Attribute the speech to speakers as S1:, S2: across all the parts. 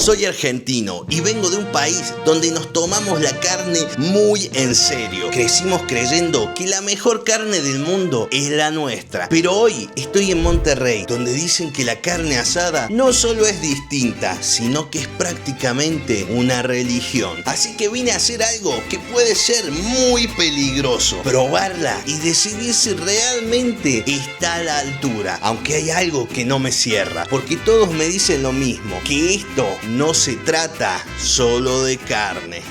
S1: Soy argentino y vengo de un país donde nos tomamos la carne muy en serio. Crecimos creyendo que la mejor carne del mundo es la nuestra. Pero hoy estoy en Monterrey, donde dicen que la carne asada no solo es distinta, sino que es prácticamente una religión. Así que vine a hacer algo que puede ser muy peligroso. Probarla y decidir si realmente está a la altura. Aunque hay algo que no me cierra, porque todos me dicen lo mismo, que esto no se trata solo de carne.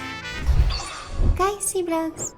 S2: Casey Vlogs.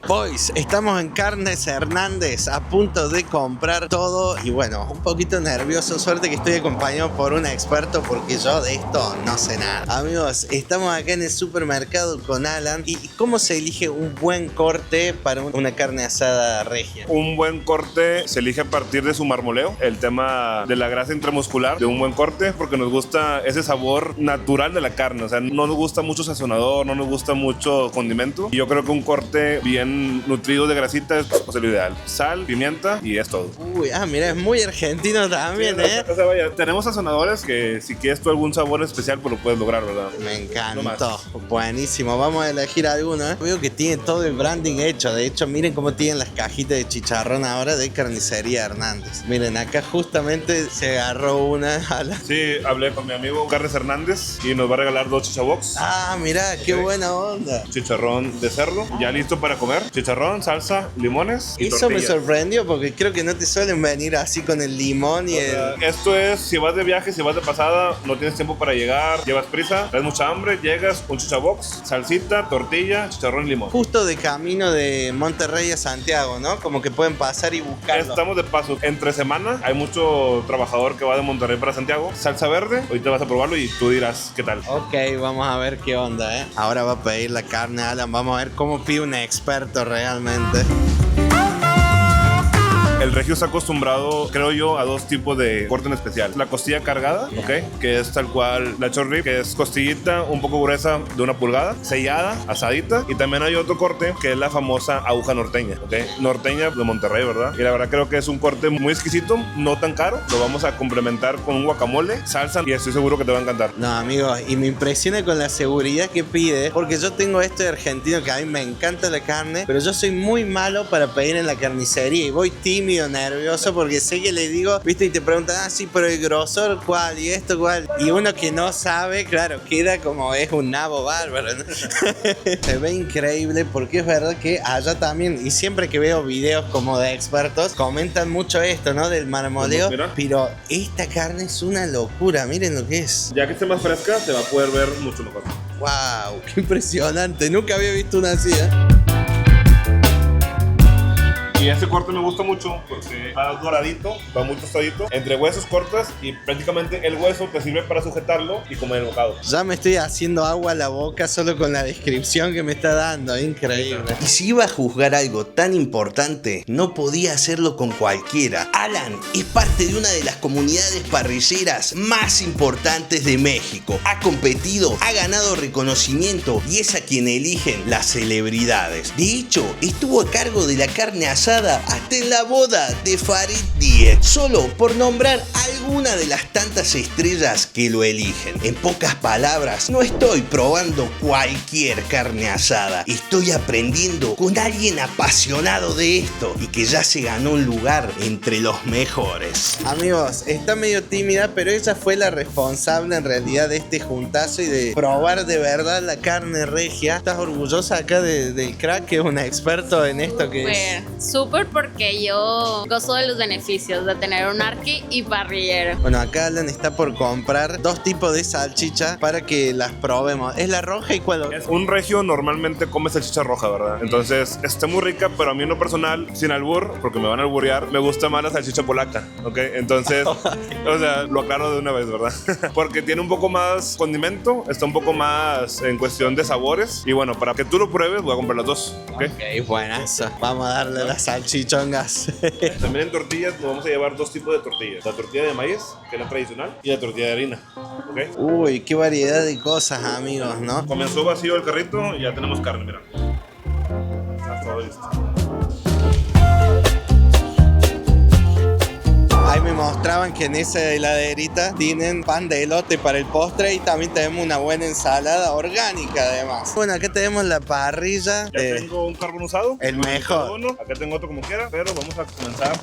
S1: Boys, estamos en Carnes Hernández, a punto de comprar todo y bueno, un poquito nervioso, suerte que estoy acompañado por un experto porque yo de esto no sé nada. Amigos, estamos acá en el supermercado con Alan. ¿Y cómo se elige un buen corte para una carne asada regia?
S3: Un buen corte se elige a partir de su marmoleo, el tema de la grasa intramuscular de un buen corte, porque nos gusta ese sabor natural de la carne, o sea, no nos gusta mucho sazonador, no nos gusta mucho condimento, y yo creo que un corte bien nutrido de grasita es pues, lo ideal. Sal, pimienta y es todo.
S1: Uy, mira, es muy argentino también,
S3: sí, o sea, vaya, tenemos sazonadores que si quieres tú algún sabor especial pues lo puedes lograr, ¿verdad?
S1: Me encantó, buenísimo, vamos a elegir alguno, ¿eh? Veo que tiene todo el branding hecho, de hecho miren cómo tienen las cajitas de chicharrón ahora de Carnicería Hernández. Miren, acá justamente se agarró una ala.
S3: Sí, hablé con mi amigo Carnes Hernández y nos va a regalar 2 chichabox.
S1: Mira, qué buena onda.
S3: Chicharrón de cerdo, ya listo para comer. Chicharrón, salsa, limones y
S1: eso
S3: tortillas.
S1: Me sorprendió porque creo que no te suelen venir así con el limón y
S3: Esto es, si vas de viaje, si vas de pasada, no tienes tiempo para llegar, llevas prisa, traes mucha hambre, llegas, un chichabox, salsita, tortilla, chicharrón y limón.
S1: Justo de camino de Monterrey a Santiago, ¿no? Como que pueden pasar y buscarlo.
S3: Estamos de paso. Entre semana hay mucho trabajador que va de Monterrey para Santiago. Salsa verde, ahorita vas a probarlo y tú dirás qué tal.
S1: Ok, vamos a ver qué onda, ¿eh? Ahora va a pedir la carne, Alan. Vamos a ver cómo pide un experto realmente.
S3: El regio está acostumbrado, creo yo, a 2 tipos de corte en especial. La costilla cargada, ¿ok? Que es tal cual la short rib, que es costillita un poco gruesa de 1 pulgada, sellada, asadita. Y también hay otro corte que es la famosa aguja norteña, ¿ok? Norteña de Monterrey, ¿verdad? Y la verdad creo que es un corte muy exquisito, no tan caro. Lo vamos a complementar con un guacamole, salsa y estoy seguro que te va a encantar.
S1: No, amigos, y me impresiona con la seguridad que pide, porque yo tengo esto de argentino que a mí me encanta la carne, pero yo soy muy malo para pedir en la carnicería y voy tímido, nervioso porque sé que le digo, viste, y te preguntan, sí, pero el grosor cuál y esto cuál, y uno que no sabe, claro, queda como es un nabo bárbaro, ¿no? Se ve increíble porque es verdad que allá también, y siempre que veo videos como de expertos, comentan mucho esto, ¿no? Del marmoleo, pero esta carne es una locura, miren lo que es.
S3: Ya que esté más fresca, se va a poder ver mucho mejor.
S1: Wow, qué impresionante, nunca había visto una así, ¿eh?
S3: Y este corte me gusta mucho porque va doradito, va muy tostadito, entre huesos cortas y prácticamente el hueso te sirve para sujetarlo y comer el bocado.
S1: Ya me estoy haciendo agua a la boca solo con la descripción que me está dando, increíble. Y si iba a juzgar algo tan importante, no podía hacerlo con cualquiera. Alan es parte de una de las comunidades parrilleras más importantes de México. Ha competido, ha ganado reconocimiento y es a quien eligen las celebridades. De hecho, estuvo a cargo de la carne asada hasta en la boda de Farid Diez, solo por nombrar alguna de las tantas estrellas que lo eligen. En pocas palabras, no estoy probando cualquier carne asada, estoy aprendiendo con alguien apasionado de esto y que ya se ganó un lugar entre los mejores. Amigos, está medio tímida, pero ella fue la responsable en realidad de este juntazo y de probar de verdad la carne regia. ¿Estás orgullosa acá del crack que es un experto en esto que es?
S4: Súper, porque yo gozo de los beneficios de tener un arqui y parrillero.
S1: Bueno, acá Alan está por comprar 2 tipos de salchicha para que las probemos. ¿Es la roja y cuál?
S3: Un regio normalmente come salchicha roja, ¿verdad? Entonces está muy rica, pero a mí en lo personal, sin albur, porque me van a alburear, me gusta más la salchicha polaca, ¿ok? Entonces, o sea, lo aclaro de una vez, ¿verdad? Porque tiene un poco más condimento, está un poco más en cuestión de sabores. Y bueno, para que tú lo pruebes, voy a comprar las 2, ¿ok?
S1: Ok, buenazo. Vamos a darle las salchichongas.
S3: También en tortillas nos vamos a llevar 2 tipos de tortillas. La tortilla de maíz, que es la tradicional, y la tortilla de harina, ¿ok?
S1: Uy, qué variedad de cosas, amigos, ¿no?
S3: Comenzó vacío el carrito y ya tenemos carne, mira. Está todo listo.
S1: Ay, me mostraban que en esa heladerita tienen pan de elote para el postre y también tenemos una buena ensalada orgánica además. Bueno, acá tenemos la parrilla.
S3: Ya tengo un carbón usado.
S1: El mejor.
S3: Acá tengo otro como quiera, pero vamos a comenzar.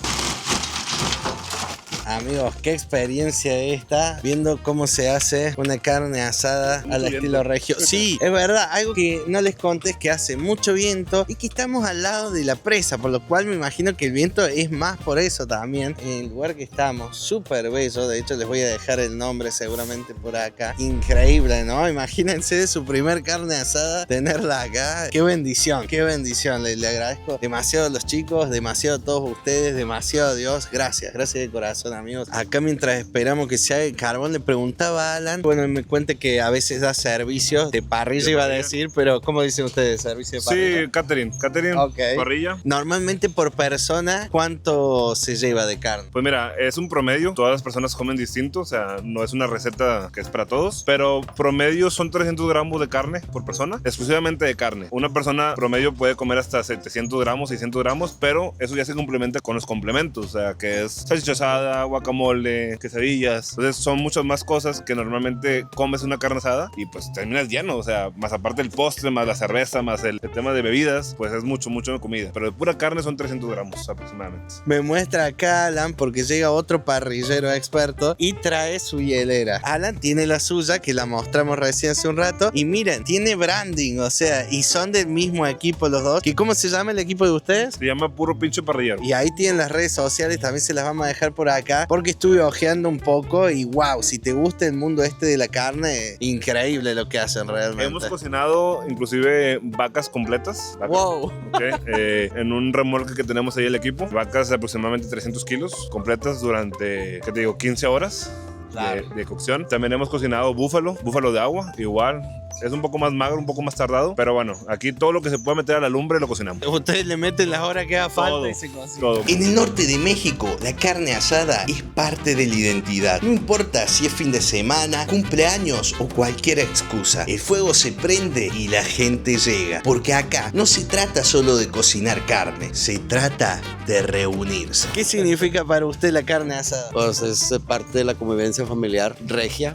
S1: Amigos, qué experiencia esta, viendo cómo se hace una carne asada al estilo regio. Sí, es verdad, algo que no les conté es que hace mucho viento y que estamos al lado de la presa, por lo cual me imagino que el viento es más por eso también. En el lugar que estamos, súper bello, de hecho les voy a dejar el nombre seguramente por acá. Increíble, ¿no? Imagínense de su primer carne asada, tenerla acá. Qué bendición, le agradezco demasiado a los chicos, demasiado a todos ustedes, demasiado a Dios. Gracias de corazón, amigos. Acá mientras esperamos que se haga el carbón, le preguntaba a Alan, bueno, me cuenta que a veces da servicios de parrilla, iba a decir, pero ¿cómo dicen ustedes? ¿Servicio de parrilla?
S3: Sí, catering,
S1: okay.
S3: Parrilla.
S1: Normalmente por persona, ¿cuánto se lleva de carne?
S3: Pues mira, es un promedio, todas las personas comen distinto, o sea, no es una receta que es para todos, pero promedio son 300 gramos de carne por persona, exclusivamente de carne. Una persona promedio puede comer hasta 700 gramos, 600 gramos, pero eso ya se complementa con los complementos, o sea, que es salchicha asada, guacamole, quesadillas. Entonces son muchas más cosas que normalmente comes una carne asada y pues terminas lleno, o sea, más aparte el postre, más la cerveza, más el tema de bebidas, pues es mucho comida. Pero de pura carne son 300 gramos aproximadamente.
S1: Me muestra acá Alan porque llega otro parrillero experto y trae su hielera. Alan tiene la suya que la mostramos recién hace un rato y miren, tiene branding, o sea, y son del mismo equipo los dos. ¿Y cómo se llama el equipo de ustedes?
S3: Se llama Puro Pinche Parrillero.
S1: Y ahí tienen las redes sociales, también se las vamos a dejar por acá porque estuve ojeando un poco y wow, si te gusta el mundo este de la carne, increíble lo que hacen realmente.
S3: Hemos cocinado inclusive vacas completas.
S1: Wow.
S3: Okay, en un remolque que tenemos ahí el equipo. Vacas de aproximadamente 300 kilos completas durante, ¿qué te digo? 15 horas. Claro. De cocción. También hemos cocinado búfalo de agua, igual. Es un poco más magro, un poco más tardado, pero bueno, aquí todo lo que se puede meter a la lumbre lo cocinamos.
S1: Ustedes le meten las horas que haga falta y se cocina.
S3: Todo.
S1: En el norte de México, la carne asada es parte de la identidad. No importa si es fin de semana, cumpleaños o cualquier excusa. El fuego se prende y la gente llega. Porque acá no se trata solo de cocinar carne, se trata de reunirse. ¿Qué significa para usted la carne asada?
S5: Pues es parte de la convivencia familiar regia.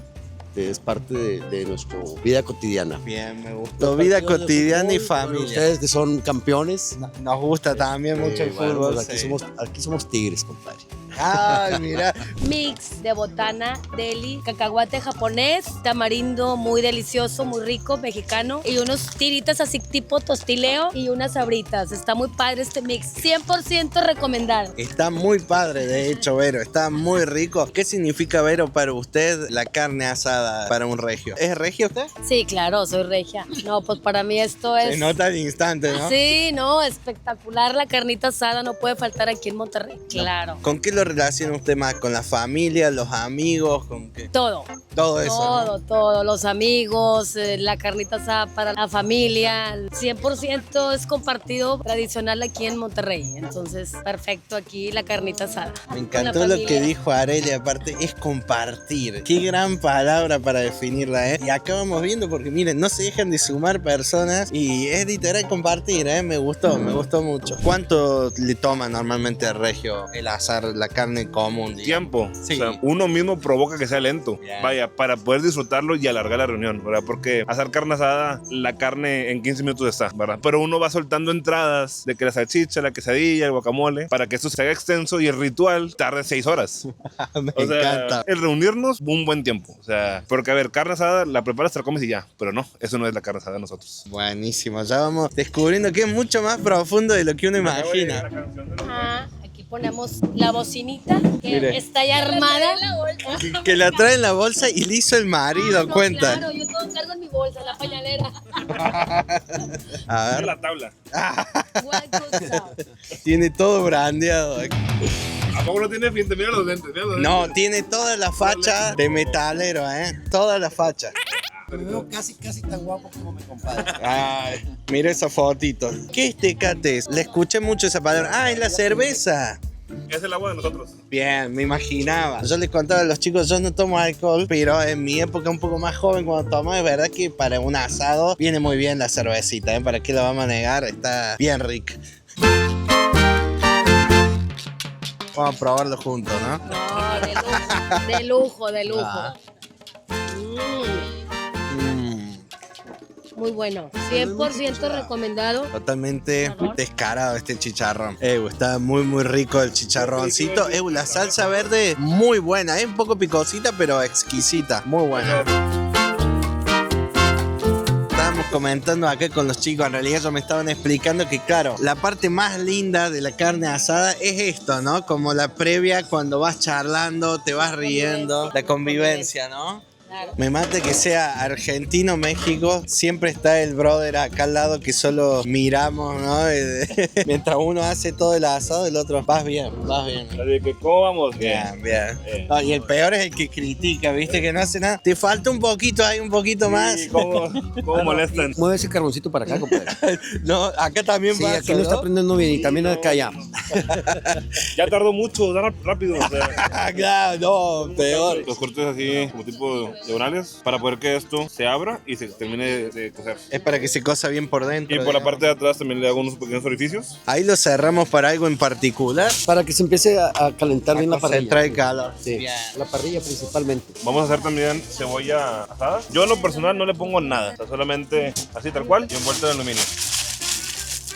S5: Es parte de nuestra vida cotidiana.
S1: Bien, me gustó. Vida cotidiana y familia.
S5: Ustedes que son campeones.
S1: Nos gusta también mucho el fútbol.
S5: Pues aquí somos tigres, compadre.
S1: Ay, mira.
S6: Mix de botana, deli, cacahuate japonés, tamarindo muy delicioso, muy rico, mexicano, y unos tiritas así tipo tostileo y unas sabritas. Está muy padre este mix, 100% recomendado.
S1: Está muy padre, de hecho, Vero, está muy rico. ¿Qué significa, Vero, para usted la carne asada para un regio? ¿Es regio usted?
S6: Sí, claro, soy regia. No, pues para mí esto es...
S1: Se nota al instante, ¿no?
S6: Sí, no, espectacular la carnita asada, no puede faltar aquí en Monterrey, claro.
S1: ¿Con qué lo relaciona usted más? ¿Con la familia, los amigos? ¿Con qué?
S6: Todo.
S1: Todo eso,
S6: Todo,
S1: ¿no?
S6: todo. Los amigos, la carnita asada para la familia. 100% es compartido tradicional aquí en Monterrey. Entonces, perfecto aquí la carnita asada.
S1: Me encantó lo que dijo Arelia, aparte, es compartir. Qué gran palabra para definirla, ¿eh? Y acá vamos viendo, porque miren, no se dejan de sumar personas y es literal compartir, ¿eh? Me gustó mucho. ¿Cuánto le toma normalmente al regio el asar la carne común?
S3: Tiempo.
S1: Sí.
S3: O sea, uno mismo provoca que sea lento.
S1: Yeah.
S3: Vaya, para poder disfrutarlo y alargar la reunión, ¿verdad? Porque asar carne asada, la carne en 15 minutos está, ¿verdad? Pero uno va soltando entradas de que la salchicha, la quesadilla, el guacamole, para que esto se haga extenso y el ritual tarde 6 horas.
S1: Me
S3: O sea,
S1: encanta.
S3: el reunirnos, un buen tiempo. O sea, porque a ver, carne asada la preparas, te la comes y ya. Pero no, eso no es la carne asada de nosotros.
S1: Buenísimo, ya vamos descubriendo que es mucho más profundo de lo que uno imagina.
S6: Aquí ponemos la bocinita que
S1: Mire.
S6: está ya armada.
S1: Que la trae en la bolsa y le hizo el marido,
S6: No,
S1: cuenta.
S6: Claro, yo todo cargo en mi bolsa, la pañalera.
S1: A
S3: Es
S1: ver,
S3: la tabla.
S6: What good stuff.
S1: tiene todo brandeado.
S3: ¿A poco no tiene fin? Mira los lentes, mira los
S1: No,
S3: lentes.
S1: tiene toda la facha de metalero, ¿eh? Toda la facha.
S5: Me veo casi tan guapo como mi compadre.
S1: Ay, mira esa fotito. ¿Qué es Tecate? Le escuché mucho esa palabra. Ah, es la cerveza.
S3: Es el agua de nosotros.
S1: Bien, me imaginaba. Yo les contaba a los chicos, yo no tomo alcohol, pero en mi época un poco más joven cuando tomaba, es verdad que para un asado viene muy bien la cervecita, ¿eh? ¿Para qué la vamos a negar? Está bien rica. Vamos a probarlo juntos, ¿no?
S6: No, de lujo, de lujo.
S1: Ah.
S6: Muy bueno. 100% recomendado.
S1: Totalmente descarado este chicharrón. Está muy muy rico el chicharroncito. La salsa verde muy buena. Es un poco picosita pero exquisita. Muy buena. Estábamos comentando acá con los chicos, en realidad ellos me estaban explicando que claro, la parte más linda de la carne asada es esto, ¿no? Como la previa cuando vas charlando, te vas riendo, la convivencia, ¿no?
S6: Claro.
S1: Me mata que sea Argentino, México, siempre está el brother acá al lado que solo miramos, ¿no? Mientras uno hace todo el asado, el otro, vas bien.
S3: Así que, ¿cómo vamos?
S1: Bien. No, y el peor es el que critica, ¿viste? Que no hace nada. Te falta un poquito, hay un poquito más.
S3: Sí, ¿cómo molestan?
S5: Mueve ese carboncito para acá, compadre.
S1: No, acá también
S5: Sí,
S1: pasa,
S5: aquí lo está prendiendo bien y también acá ya.
S3: Ya tardó mucho, da rápido. O sea,
S1: Claro, no, peor.
S3: los cortes así, como tipo diagonales, para poder que esto se abra y se termine de cocer.
S1: Es para que se cosa bien por dentro.
S3: Y por la
S1: digamos.
S3: parte de atrás también le hago unos pequeños orificios.
S1: Ahí lo cerramos para algo en particular.
S5: Para que se empiece a calentar bien la
S1: Concentrar
S5: parrilla.
S1: el calor.
S5: Sí,
S1: Bien.
S5: la parrilla principalmente.
S3: Vamos a hacer también cebolla asada. Yo en lo personal no le pongo nada, o sea, solamente así tal cual y envuelto en aluminio.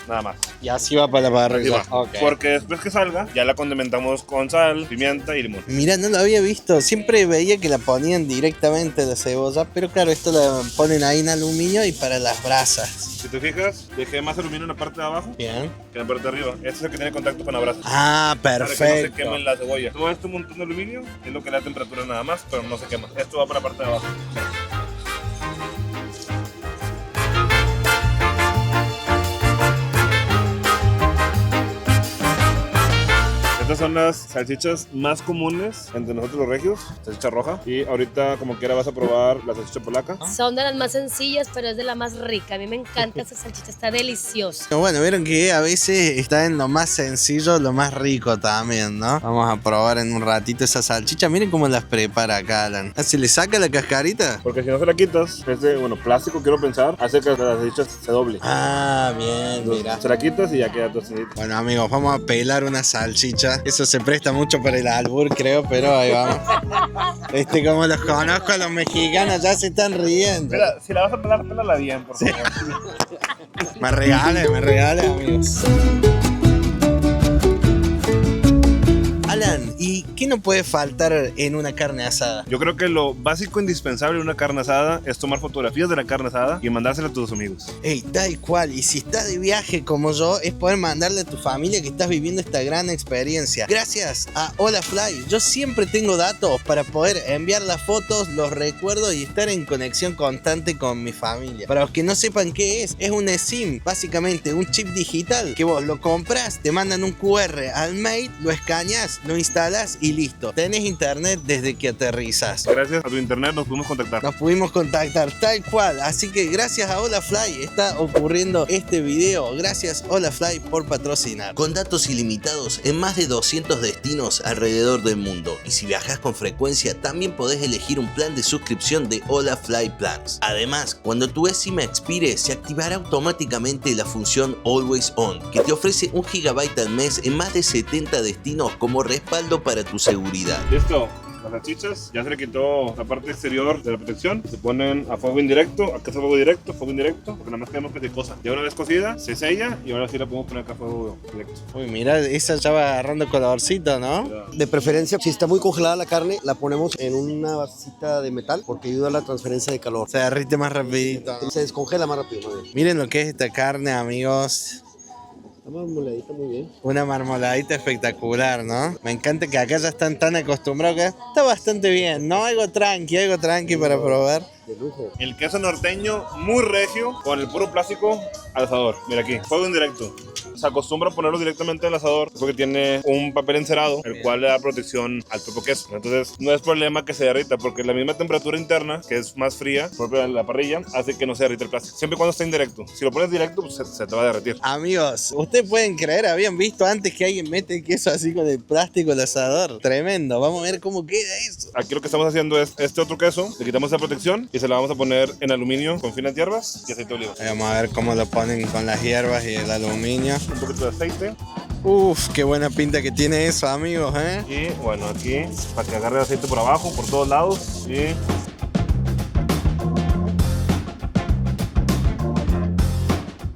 S3: Nada más.
S1: Y así va para la parrilla.
S3: Así va.
S1: Ok.
S3: Porque después que salga, ya la condimentamos con sal, pimienta y limón.
S1: Mira, no lo había visto. Siempre veía que la ponían directamente la cebolla, pero claro, esto la ponen ahí en aluminio y para las brasas.
S3: Si te fijas, dejé más aluminio en la parte de abajo
S1: Bien.
S3: que en la parte de arriba. Este es el que tiene contacto con la brasa.
S1: Ah,
S3: Para que no se
S1: perfecto.
S3: queme la cebolla. Todo este montón de aluminio es lo que le da temperatura nada más, pero no se quema. Esto va para la parte de abajo. Estas son las salchichas más comunes entre nosotros los regios, salchicha roja. Y ahorita, como quiera, vas a probar la salchicha polaca.
S6: Son de las más sencillas, pero es de la más rica. A mí me encanta esa salchicha, está deliciosa.
S1: Bueno, vieron que a veces está en lo más sencillo, lo más rico también, ¿no? Vamos a probar en un ratito esa salchicha. Miren cómo las prepara acá, Alan. ¿Se le saca la cascarita?
S3: Porque si no se la quitas, plástico, quiero pensar, hace que la salchicha se doble.
S1: Ah, bien, mira.
S3: Se la quitas y ya queda tocinita.
S1: Bueno, amigos, vamos a pelar una salchicha. Eso se presta mucho para el albur, creo, pero ahí vamos. Como los conozco a los mexicanos, ya se están riendo.
S3: Mira, si la vas a pelar, pelala bien, por favor.
S1: Me regales, amigos. Alan, ¿y qué no puede faltar en una carne asada?
S3: Yo creo que lo básico indispensable de una carne asada es tomar fotografías de la carne asada y mandársela a tus amigos.
S1: Ey, tal cual. Y si estás de viaje como yo, es poder mandarle a tu familia que estás viviendo esta gran experiencia. Gracias a Hola Fly, yo siempre tengo datos para poder enviar las fotos, los recuerdos y estar en conexión constante con mi familia. Para los que no sepan qué es una SIM, básicamente un chip digital que vos lo compras, te mandan un QR al mail, lo escaneas, lo instalas y listo. Tenés internet desde que aterrizas.
S3: Gracias a tu internet nos pudimos contactar.
S1: Nos pudimos contactar tal cual, así que gracias a Hola Fly está ocurriendo este video. Gracias Hola Fly por patrocinar. Con datos ilimitados en más de 200 destinos alrededor del mundo. Y si viajas con frecuencia también podés elegir un plan de suscripción de Hola Fly Plans. Además, cuando tu SIM expire se activará automáticamente la función Always On, que te ofrece 1 GB al mes en más de 70 destinos como respaldo para tu seguridad.
S3: Listo. Las salchichas, ya se le quitó la parte exterior de la protección, se ponen a fuego indirecto, acá es fuego directo, porque nada más queremos que se cosa. Ya una vez cocida, se sella y ahora sí la podemos poner acá a fuego directo.
S1: Uy, mira, esa ya va agarrando colorcito, ¿no?
S5: De preferencia, si está muy congelada la carne, la ponemos en una vasita de metal porque ayuda a la transferencia de calor.
S1: Se derrite más rapidito.
S5: Se descongela más rápido, más bien.
S1: Miren lo que es esta carne, amigos.
S5: Está marmoladita muy bien.
S1: Una marmoladita espectacular, ¿no? Me encanta que acá ya están tan acostumbrados que está bastante bien, ¿no? Algo tranqui para probar.
S5: De lujo.
S3: El queso norteño muy regio con el puro plástico al asador. Mira aquí, fuego indirecto. Se acostumbra a ponerlo directamente al asador porque tiene un papel encerado, el cual le da protección al propio queso. Entonces no es problema que se derrita porque la misma temperatura interna, que es más fría, propia de la parrilla, hace que no se derrita el plástico. Siempre y cuando esté indirecto. Si lo pones directo, pues se te va a derretir.
S1: Amigos, ustedes pueden creer, habían visto antes que alguien mete el queso así con el plástico al asador. Tremendo, vamos a ver cómo queda eso.
S3: Aquí lo que estamos haciendo es este otro queso, le quitamos esa protección y se la vamos a poner en aluminio con finas hierbas y aceite de oliva.
S1: Vamos a ver cómo lo ponen con las hierbas y el aluminio.
S3: Un poquito de aceite.
S1: Uf, qué buena pinta que tiene eso, amigos, ¿eh?
S3: Y bueno, aquí para que agarre el aceite por abajo, por todos lados. Y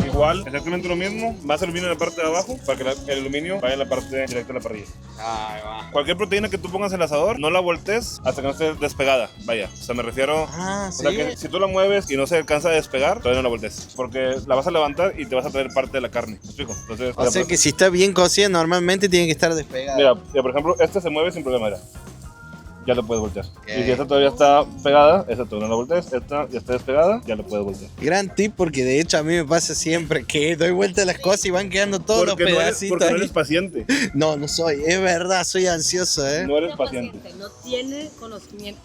S3: igual, exactamente lo mismo. Vas a aluminio en la parte de abajo para que el aluminio vaya en la parte directa de la parrilla.
S1: Ahí va.
S3: Cualquier proteína que tú pongas en el asador, no la voltees hasta que no esté despegada. Vaya, o sea, me refiero...
S1: Ah,
S3: O sea que si tú la mueves y no se alcanza a despegar, todavía no la voltees. Porque la vas a levantar y te vas a traer parte de la carne. ¿Me explico? Entonces,
S1: O sea que si está bien cocida, normalmente tiene que estar despegada.
S3: mira, por ejemplo, esta se mueve sin problema, mira. Ya lo puedes voltear. Y si esta todavía está pegada, esta todavía no la voltees. Esta ya está despegada, ya lo puedes voltear.
S1: Gran tip, porque de hecho a mí me pasa siempre que doy vuelta a las cosas y van quedando todos los pedacitos.
S3: Porque no
S1: ahí.
S3: eres paciente.
S1: No, no soy, es verdad, soy ansioso, ¿eh?
S3: No eres paciente.
S6: No tiene conocimiento.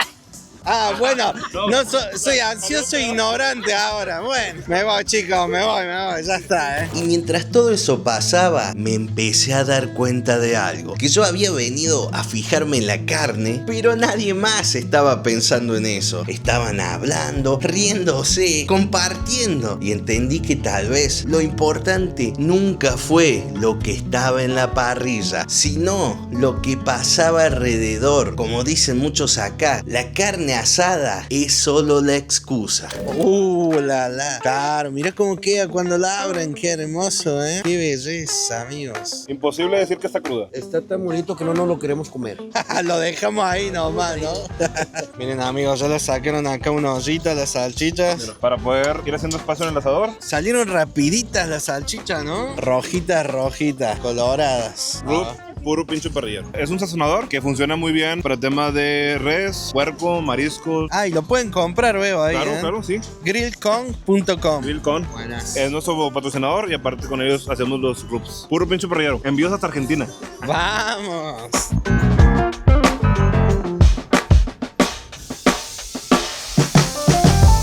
S1: Ah, bueno, no soy ansioso e ignorante ahora. Bueno, me voy, chicos, me voy, ya está, ¿eh? Y mientras todo eso pasaba, me empecé a dar cuenta de algo. Que yo había venido a fijarme en la carne, pero nadie más estaba pensando en eso. Estaban hablando, riéndose, compartiendo. Y entendí que tal vez lo importante nunca fue lo que estaba en la parrilla, sino lo que pasaba alrededor. Como dicen muchos acá, la carne asada es solo la excusa. La. Claro, mira cómo queda cuando la abren, qué hermoso, ¿eh? Qué belleza, amigos.
S3: Imposible decir que está cruda.
S5: Está tan bonito que no nos lo queremos comer.
S1: Lo dejamos ahí nomás, ¿no? Miren, amigos, ya le sacaron acá una ollita las salchichas.
S3: Para poder ir haciendo espacio en el asador.
S1: Salieron rapiditas las salchichas, ¿no? Rojitas, coloradas.
S3: Puro pincho parrillero. Es un sazonador que funciona muy bien para el tema de res, puerco, mariscos.
S1: Ah, y lo pueden comprar, veo ahí.
S3: Claro,
S1: ¿eh?
S3: claro, sí.
S1: Grillcon.com.
S3: Grillcon
S1: Buenas.
S3: es nuestro patrocinador y aparte con ellos hacemos los rubs. Puro pincho parrillero. Envíos hasta Argentina.
S1: ¡Vamos!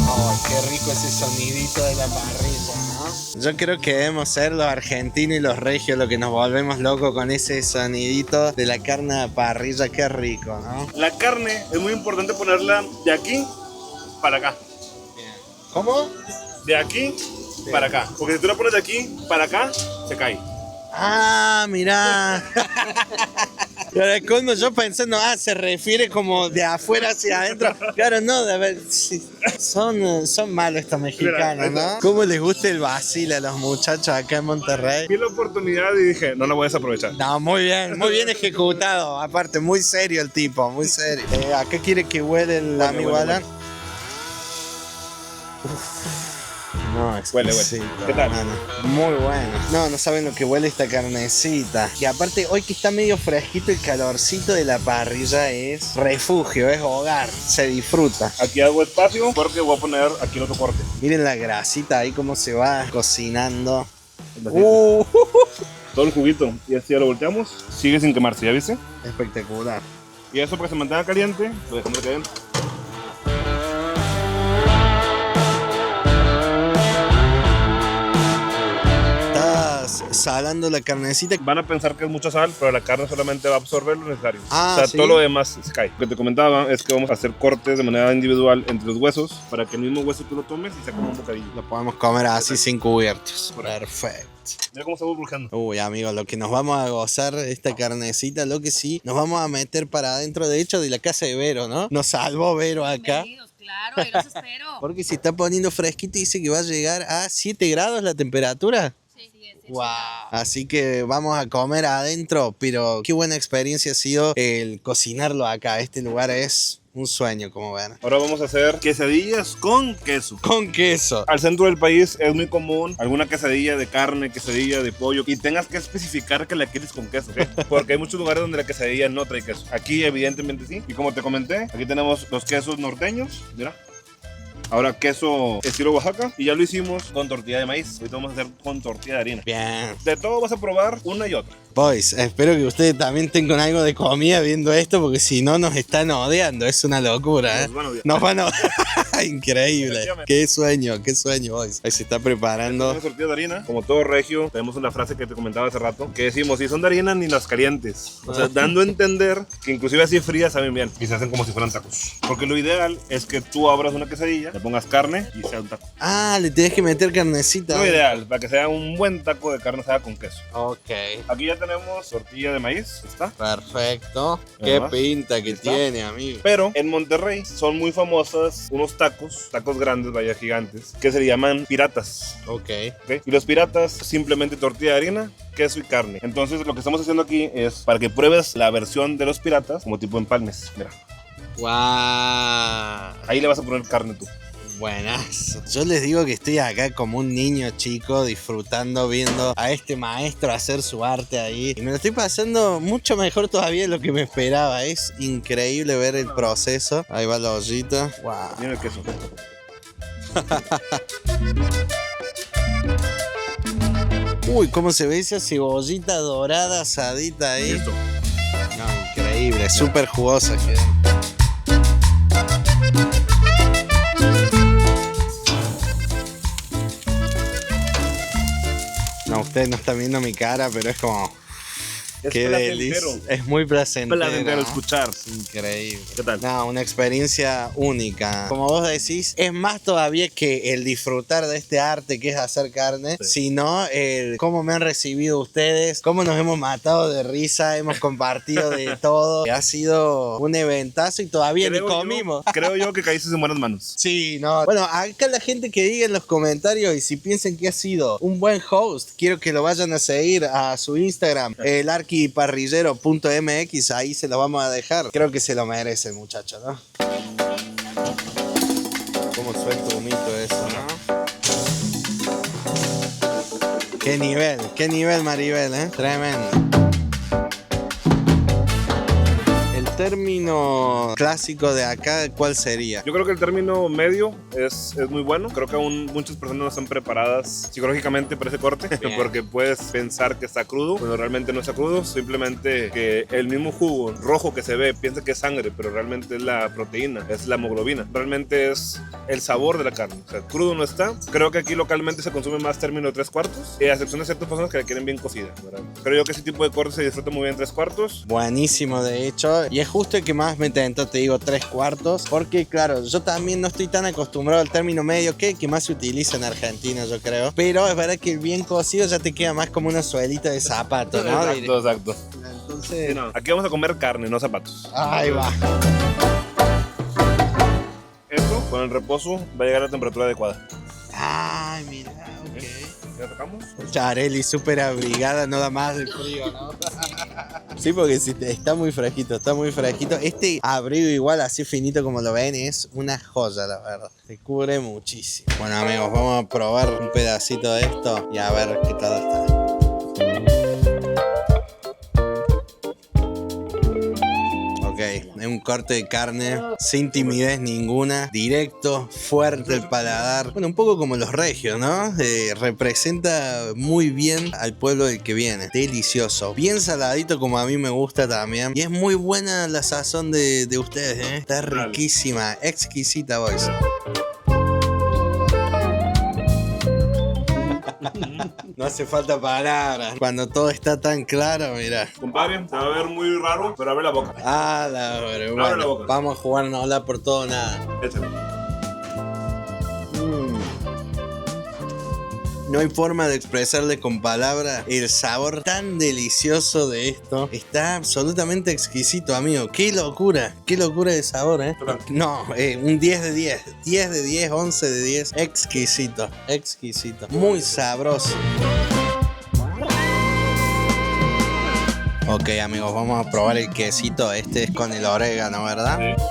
S1: Oh, qué rico ese sonidito de la parrilla, ¿no? Yo creo que debemos ser los argentinos y los regios los que nos volvemos locos con ese sonidito de la carne a parrilla. Qué rico, ¿no?
S3: La carne es muy importante ponerla de aquí para acá.
S1: ¿Cómo?
S3: De aquí para acá. Porque si tú la pones de aquí para acá, se cae.
S1: Ah, mirá. Pero cuando yo pensando, se refiere como de afuera hacia adentro. Claro, no, de ver, sí, son malos estos mexicanos, ¿no? ¿Cómo les gusta el vacile a los muchachos acá en Monterrey?
S3: Vi la oportunidad y dije, no la voy a desaprovechar.
S1: No, muy bien ejecutado. Aparte, muy serio el tipo, muy serio. ¿A qué quiere que huele el amigo Alan? No,
S3: Huele.
S1: exquisito,
S3: ¿Qué tal?
S1: hermano. Muy bueno. No saben lo que huele esta carnecita. Y aparte, hoy que está medio fresquito, el calorcito de la parrilla es refugio, es hogar. Se disfruta.
S3: Aquí hago espacio porque voy a poner aquí el otro corte.
S1: Miren la grasita ahí cómo se va cocinando.
S3: Todo el juguito. Y así ya lo volteamos. Sigue sin quemarse, ¿ya viste?
S1: Espectacular.
S3: Y eso para que se mantenga caliente, lo dejamos que adentro.
S1: Salando la carnecita.
S3: Van a pensar que es mucha sal, pero la carne solamente va a absorber lo necesario.
S1: Ah,
S3: o sea,
S1: ¿sí?
S3: todo lo demás se cae. Lo que te comentaba es que vamos a hacer cortes de manera individual entre los huesos para que el mismo hueso tú lo tomes y se coma un bocadillo.
S1: Lo podemos comer así sin cubiertos. Perfecto.
S3: Mira cómo estamos burbujeando.
S1: Uy, amigo, lo que nos vamos a gozar esta carnecita, lo que sí, nos vamos a meter para adentro, de hecho, de la casa de Vero, ¿no? Nos salvó Vero acá.
S6: Bienvenidos, claro, ahí los espero.
S1: Porque se está poniendo fresquito y dice que va a llegar a 7 grados la temperatura. Wow. Así que vamos a comer adentro, pero qué buena experiencia ha sido el cocinarlo acá. Este lugar es un sueño, como ven.
S3: Ahora vamos a hacer quesadillas con queso.
S1: Con queso.
S3: Al centro del país es muy común alguna quesadilla de carne, quesadilla de pollo y tengas que especificar que la quieres con queso, ¿ok? Porque hay muchos lugares donde la quesadilla no trae queso. Aquí evidentemente sí. Y como te comenté, aquí tenemos los quesos norteños, mira. Ahora queso estilo Oaxaca y ya lo hicimos con tortilla de maíz. Ahorita vamos a hacer con tortilla de harina.
S1: Bien.
S3: De todo vas a probar una y otra.
S1: Boys, espero que ustedes también tengan algo de comida viendo esto, porque si no nos están odiando. Es una locura, ¿eh?
S3: Nos van a odiar.
S1: Nos van a Increíble. Qué sueño, boys. Ahí se está preparando.
S3: Una tortilla de harina, como todo regio, tenemos una frase que te comentaba hace rato, que decimos, si son de harina ni las calientes. O sea, dando a entender que inclusive así frías saben bien y se hacen como si fueran tacos. Porque lo ideal es que tú abras una quesadilla, le pongas carne y sea un taco.
S1: Ah, le tienes que meter carnecita.
S3: Lo ideal, para que sea un buen taco de carne asada con queso.
S1: Ok.
S3: Aquí ya tenemos tenemos tortilla de maíz, ¿está?
S1: Perfecto. Qué
S3: Además,
S1: pinta que
S3: ¿está?
S1: tiene, amigo.
S3: Pero en Monterrey son muy famosas unos tacos grandes, vaya gigantes, que se le llaman piratas.
S1: Ok.
S3: ¿Ok? Y los piratas simplemente tortilla de harina, queso y carne. Entonces lo que estamos haciendo aquí es para que pruebes la versión de los piratas como tipo empalmes. Mira,
S1: Guau.
S3: ahí le vas a poner carne tú.
S1: Buenas. Yo les digo que estoy acá como un niño chico disfrutando, viendo a este maestro hacer su arte ahí. Y me lo estoy pasando mucho mejor todavía de lo que me esperaba. Es increíble ver el proceso. Ahí va la ollita. Wow.
S3: Mira el queso.
S1: Uy, cómo se ve esa cebollita dorada asadita ahí.
S3: Listo.
S1: No, increíble, súper jugosa queda. No, ustedes no están viendo mi cara, pero es como...
S3: Es
S1: Qué delicia.
S3: placentero.
S1: Es muy placentero.
S3: Placentero
S1: ¿no?
S3: escuchar.
S1: Increíble.
S3: ¿Qué tal?
S1: No, una experiencia única. Como vos decís, es más todavía que el disfrutar de este arte que es hacer carne, sino el cómo me han recibido ustedes, cómo nos hemos matado de risa, hemos compartido de todo. Ha sido un eventazo y todavía ni comimos.
S3: Creo yo que caíste en buenas manos.
S1: Sí, no. Bueno, acá la gente que diga en los comentarios y si piensan que ha sido un buen host, quiero que lo vayan a seguir a su Instagram, el arquiparrillero.mx, ahí se lo vamos a dejar. Creo que se lo merece el muchacho, ¿no? Cómo suelta humito eso, ¿no? Qué nivel, Maribel, ¿eh? Tremendo. El término clásico de acá, ¿cuál sería?
S3: Yo creo que el término medio es muy bueno. Creo que aún muchas personas no están preparadas psicológicamente para ese corte, porque puedes pensar que está crudo, cuando realmente no está crudo. Simplemente que el mismo jugo rojo que se ve, piensa que es sangre, pero realmente es la proteína, es la hemoglobina. Realmente es el sabor de la carne. O sea, crudo no está. Creo que aquí localmente se consume más término 3/4, a excepción de ciertas personas que la quieren bien cocida, ¿verdad? Creo yo que ese tipo de corte se disfruta muy bien 3/4.
S1: Buenísimo, de hecho. Y es justo el que más me tentó, te digo 3/4. Porque, claro, yo también no estoy tan acostumbrado al término medio, que más se utiliza en Argentina, yo creo. Pero es verdad que el bien cocido ya te queda más como una suelita de zapato, ¿no?
S3: Exacto.
S1: Entonces.
S3: Sí, no. Aquí vamos a comer carne, no zapatos.
S1: Ahí va.
S3: Esto, con el reposo, va a llegar a la temperatura adecuada.
S1: Ay, mira, ok.
S3: ¿Ya tocamos?
S1: Chareli, súper abrigada, no da más de frío, ¿no? Sí, porque si está muy fresquito, está muy fresquito. Este abrigo igual, así finito como lo ven, es una joya, la verdad. Te cubre muchísimo. Bueno, amigos, vamos a probar un pedacito de esto y a ver qué tal está. Ok, es un corte de carne sin timidez ninguna, directo, fuerte el paladar. Bueno, un poco como los regios, ¿no? Representa muy bien al pueblo del que viene. Delicioso, bien saladito como a mí me gusta también. Y es muy buena la sazón de ustedes, ¿eh? Está riquísima, exquisita, boys. No hace falta palabras. Cuando todo está tan claro, mira.
S3: Compadre, se va a ver muy raro, pero abre la boca.
S1: Ah, la verdad.
S3: la
S1: Bueno,
S3: boca.
S1: vamos a jugárnosla por todo o nada.
S3: Échale.
S1: No hay forma de expresarle con palabras el sabor tan delicioso de esto. Está absolutamente exquisito, amigo. Qué locura de sabor, ¿eh? No, un 10 de 10. 10 de 10, 11 de 10. Exquisito, exquisito. Muy sabroso. Ok, amigos, vamos a probar el quesito. Este es con el orégano, ¿verdad?
S3: Sí.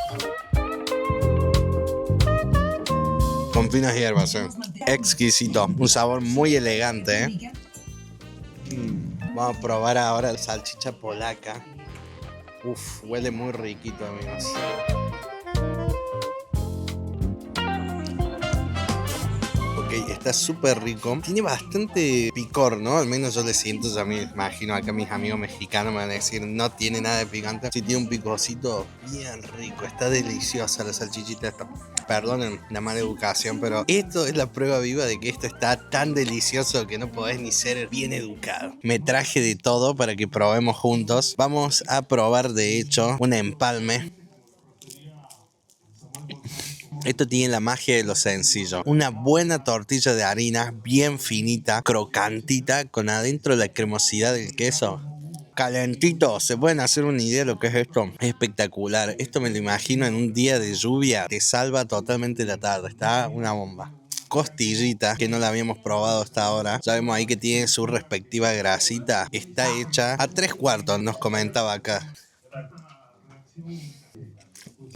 S1: Con finas hierbas, ¿eh? Exquisito. Un sabor muy elegante, ¿eh? Vamos a probar ahora la salchicha polaca. Uf, huele muy riquito, amigos. Ok, está súper rico. Tiene bastante picor, ¿no? Al menos yo le siento, ya me imagino acá mis amigos mexicanos me van a decir, no tiene nada de picante. Sí tiene un picocito bien rico. Está deliciosa la salchichita esta. Perdonen la mala educación, pero esto es la prueba viva de que esto está tan delicioso que no podés ni ser bien educado. Me traje de todo para que probemos juntos. Vamos a probar, de hecho, un empalme. Esto tiene la magia de lo sencillo. Una buena tortilla de harina, bien finita, crocantita, con adentro la cremosidad del queso. calentitos. ¿Se pueden hacer una idea de lo que es esto? Es espectacular. Esto me lo imagino en un día de lluvia. Te salva totalmente la tarde. Está una bomba. Costillita, que no la habíamos probado hasta ahora. Ya vemos ahí que tiene su respectiva grasita. Está hecha a 3/4, nos comentaba acá.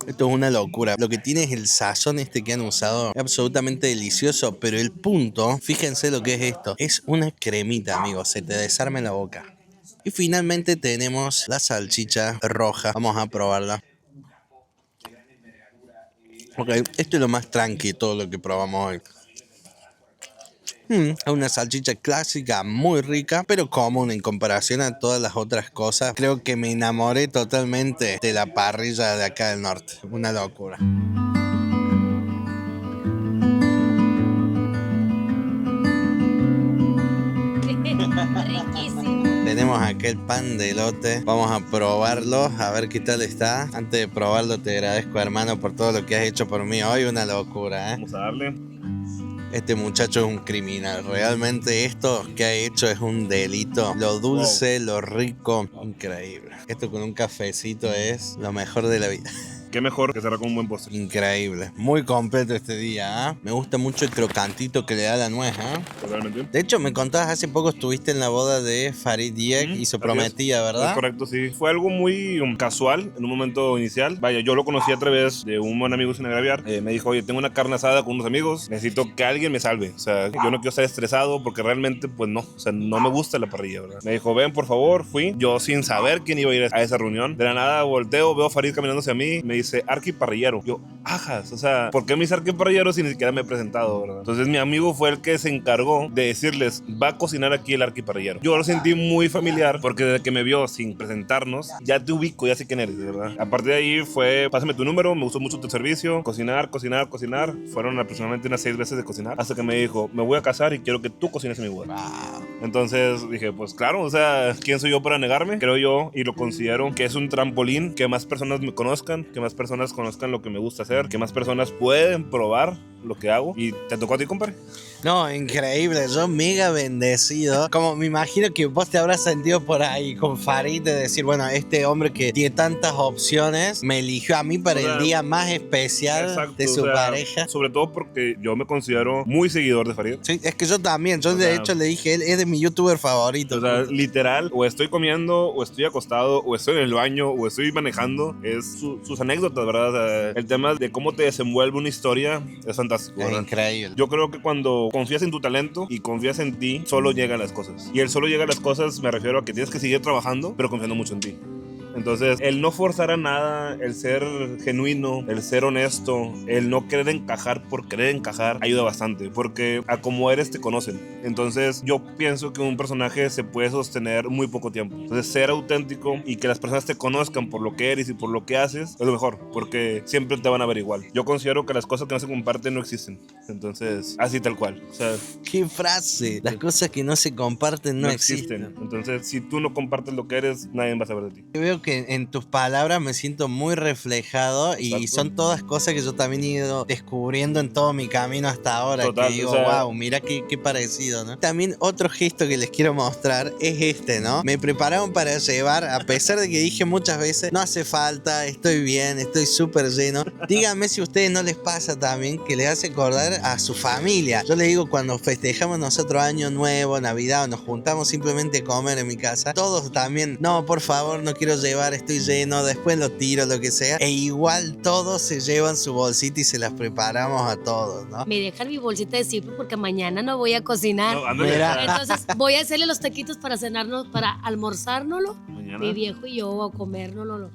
S1: Esto es una locura. Lo que tiene es el sazón este que han usado. Es absolutamente delicioso. Pero el punto, fíjense lo que es esto. Es una cremita, amigos. Se te desarma en la boca. Y finalmente tenemos la salchicha roja. Vamos a probarla. Ok, esto es lo más tranqui de todo lo que probamos hoy. Es una salchicha clásica, muy rica, pero común en comparación a todas las otras cosas. Creo que me enamoré totalmente de la parrilla de acá del norte. Una locura.
S6: Riquísimo.
S1: Tenemos acá el pan de elote. Vamos a probarlo, a ver qué tal está. Antes de probarlo, te agradezco, hermano, por todo lo que has hecho por mí hoy. Una locura, ¿eh?
S3: Vamos a darle.
S1: Este muchacho es un criminal. Realmente esto que ha hecho es un delito. Lo dulce, lo rico, increíble. Esto con un cafecito es lo mejor de la vida.
S3: Qué mejor que cerrar con un buen postre.
S1: Increíble. Muy completo este día, ¿eh? Me gusta mucho el crocantito que le da la nuez, ¿eh?
S3: Totalmente.
S1: De hecho, me contabas hace poco estuviste en la boda de Farid Diek y su prometida, ¿verdad?
S3: Es correcto, sí. Fue algo muy casual en un momento inicial. Vaya, yo lo conocí a través de un buen amigo sin agraviar. Me dijo, oye, tengo una carne asada con unos amigos. Necesito que alguien me salve. O sea, yo no quiero estar estresado porque realmente, pues no. O sea, no me gusta la parrilla, ¿verdad? Me dijo, ven, por favor. Fui. Yo sin saber quién iba a ir a esa reunión. De la nada volteo, veo a Farid caminando hacia mí. Me dice, Arqui Parrillero. Yo, ajas. O sea, ¿por qué me dice Arqui Parrillero si ni siquiera me he presentado, verdad? Entonces mi amigo fue el que se encargó de decirles, va a cocinar aquí el Arqui Parrillero. Yo lo sentí muy familiar porque desde que me vio sin presentarnos, ya te ubico, ya sé quién eres, ¿verdad? A partir de ahí fue, pásame tu número, me gustó mucho tu servicio, cocinar. Fueron aproximadamente unas 6 veces de cocinar, hasta que me dijo, me voy a casar y quiero que tú cocines en mi boda.
S1: Wow.
S3: Entonces dije, pues claro, o sea, ¿quién soy yo para negarme? Creo yo, y lo considero que es un trampolín, que más personas me conozcan, que más personas conozcan lo que me gusta hacer, que más personas pueden probar lo que hago. Y te tocó a ti, compadre.
S1: No, increíble, yo mega bendecido. Como me imagino que vos te habrás sentido por ahí con Farid de decir, bueno, este hombre que tiene tantas opciones me eligió a mí para el día más especial de su pareja.
S3: Sobre todo porque yo me considero muy seguidor de Farid.
S1: Sí, es que yo también, yo de hecho le dije, él es de mi youtuber favorito.
S3: O sea, literal, o estoy comiendo, o estoy acostado, o estoy en el baño, o estoy manejando. Es sus anécdotas, ¿verdad? O sea, el tema de cómo te desenvuelve una historia es fantástico, ¿verdad?
S1: Es increíble.
S3: Yo creo que cuando confías en tu talento y confías en ti, solo llegan las cosas. Y el solo llega a las cosas me refiero a que tienes que seguir trabajando, pero confiando mucho en ti. Entonces, el no forzar a nada, el ser genuino, el ser honesto, el no querer encajar por querer encajar, ayuda bastante, porque a como eres te conocen. Entonces, yo pienso que un personaje se puede sostener muy poco tiempo. Entonces, ser auténtico y que las personas te conozcan por lo que eres y por lo que haces es lo mejor, porque siempre te van a ver igual. Yo considero que las cosas que no se comparten no existen. Entonces, así tal cual. O sea,
S1: ¿qué frase? Las cosas que no se comparten no existen.
S3: Entonces, si tú no compartes lo que eres, nadie va a saber de ti.
S1: Yo veo que en tus palabras me siento muy reflejado y
S3: Exacto.
S1: son todas cosas que yo también he ido descubriendo en todo mi camino hasta ahora.
S3: Total,
S1: que digo,
S3: o sea,
S1: wow, mira qué parecido, ¿no? También otro gesto que les quiero mostrar es este, ¿no? Me prepararon para llevar, a pesar de que dije muchas veces, no hace falta, estoy bien, estoy súper lleno. Díganme si a ustedes no les pasa también que les hace acordar a su familia. Yo les digo, cuando festejamos nosotros Año Nuevo, Navidad, o nos juntamos simplemente a comer en mi casa, todos también, no, por favor, no quiero llevar, estoy lleno, después lo tiro, lo que sea. E igual todos se llevan su bolsita y se las preparamos a todos, ¿no?
S6: Me dejan mi bolsita de zippo porque mañana no voy a cocinar.
S3: No, ándale.
S1: Mira.
S6: Entonces voy a hacerle los taquitos para cenarnos, para almorzárnoslo.
S3: Mañana.
S6: Mi viejo y yo a comérnoslo,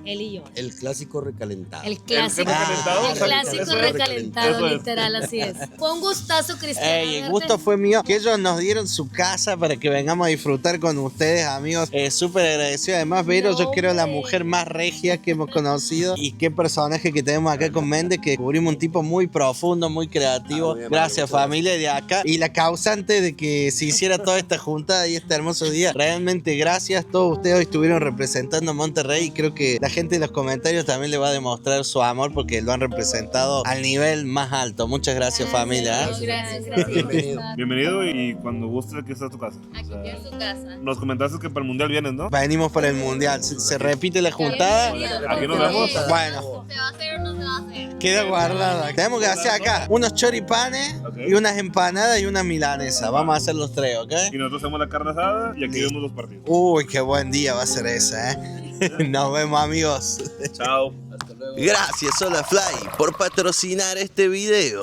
S6: él y yo.
S5: El clásico recalentado.
S6: El clásico,
S3: recalentado,
S6: el clásico
S3: eso es.
S6: recalentado,
S3: Eso es.
S6: literal, así es. Fue un gustazo, Cristian.
S1: Ey, el gusto fue mío que ellos nos dieron su casa para que vengamos a disfrutar con ustedes, amigos. Súper agradecido. Además, Vero, yo creo la mujer más regia que hemos conocido. Y qué personaje que tenemos acá con Méndez, que descubrimos un tipo muy profundo, muy creativo. Gracias, familia de acá. Y la causante de que se hiciera toda esta junta y este hermoso día. Realmente gracias. Todos ustedes Hoy estuvieron representando a Monterrey y creo que la gente en los comentarios también le va a demostrar su amor porque lo han representado al nivel más alto. Muchas gracias, familia.
S4: Gracias.
S3: Bienvenido y cuando guste aquí está tu casa.
S4: Aquí tienes tu casa.
S3: Nos comentaste que para el mundial vienes, ¿no?
S1: Venimos para el mundial. ¿Se repite la juntada?
S3: Aquí nos vemos.
S1: Bueno,
S4: ¿Se va a hacer o no se va a hacer?
S1: queda guardada. Tenemos que hacer acá unos choripanes y unas empanadas y una milanesa. Vamos a hacer los tres, ¿ok?
S3: Y nosotros hacemos la carne asada y aquí vemos los partidos.
S1: Uy, qué buen día va a ser ese, ¿eh? Nos vemos, amigos.
S3: Chao.
S1: Gracias, Solafly, por patrocinar este video.